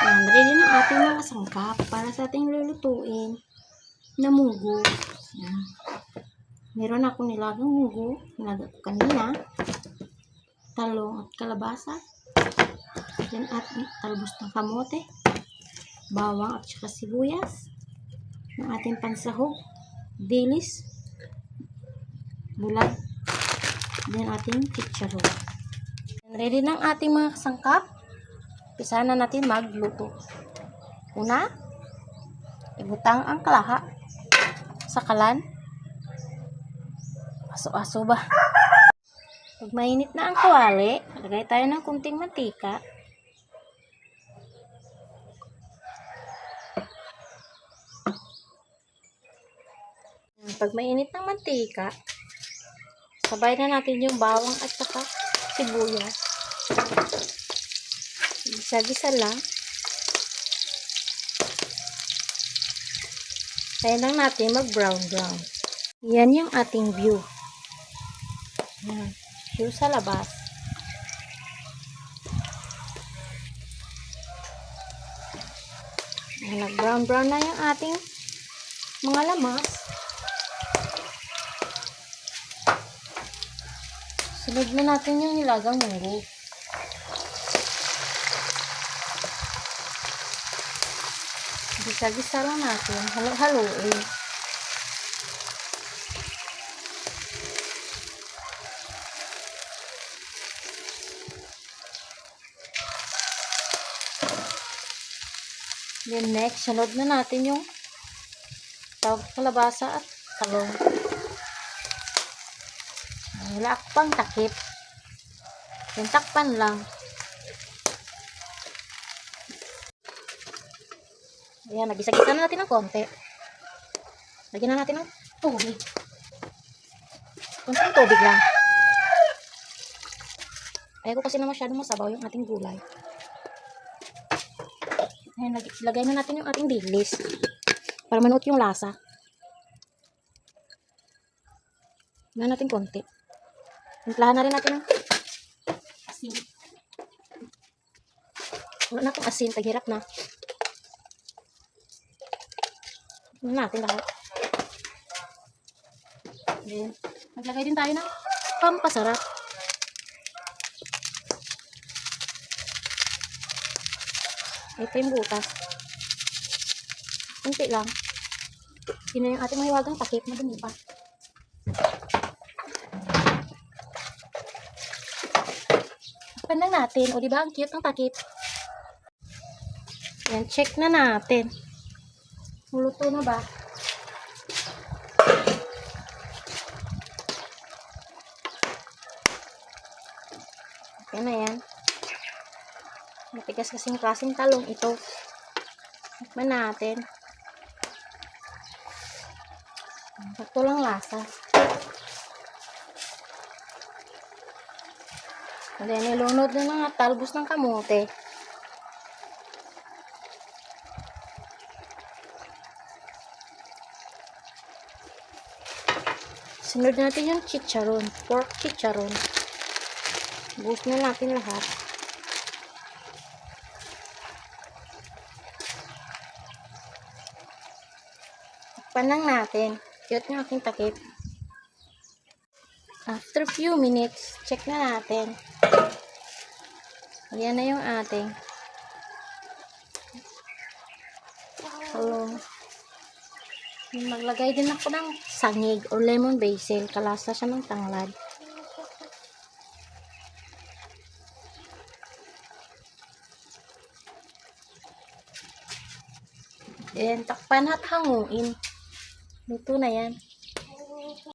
Yan, ready na ating mga sangkap para sa ating lulutuin na mugo. Yan. Meron ako nilagang mugo, nilagay ko kanina, talong at kalabasa, yan at talbos ng kamote, bawang at saka sibuyas, ng ating pansahog, dilis, bulag, then ating chicharon. Ready na ang ating mga sangkap. Umpisa na natin magluto. Una, ibutang ang kalaha sa kalan. Aso-aso ba? Pag mainit na ang kawali, lagay tayo ng kunting mantika. Pag mainit ng mantika, sabay na natin yung bawang at saka sibuyas. Gisa-gisa lang. Kaya lang natin mag-brown-brown. Yan yung ating view. Yan. View sa labas. Nag-brown-brown na yung ating mga lamas. Sunod na natin yung nilagang munggo. Gisa-gisa lang natin. Halo-haloin. Then next, sunod na natin yung kalabasa at talong. Wala ako pang takip. Yung takpan lang. Ayan, nagisa-gisa na natin ng konti. Lagyan na natin ng tubig. Kunting tubig lang. Ayaw ko kasi na masyadong masabaw yung ating gulay. Ayan, lagay na natin yung ating dilis. Para manuot yung lasa. Lagyan natin konti. Timplahan na rin natin ng asin. Wala na itong asin, taghirap na. Natin lahat. Then, maglagay din tayo ng pampasarap. Ito yung butas. Kunti lang. Yun na yung ating mahiwagang takip. Madumi pa. Takpan lang natin. O diba, ang cute ng takip. Yan, check na natin. Luto na ba? Okay na yan. Matigas kasing klaseng talong ito. Tikman natin. Sakto lang lasa. And then, nilunod na ng talbos ng kamote. Sunod natin yung chicharon. Pork chicharon. Buhos na natin lahat. Takpan lang natin. Cute yung aking takip. After few minutes, check na natin. Ayan na yung ating talong. Maglagay din ako ng sangig o lemon basil. Kalasa siya ng tanglad. Then, takpan at hanguin. Luto na yan.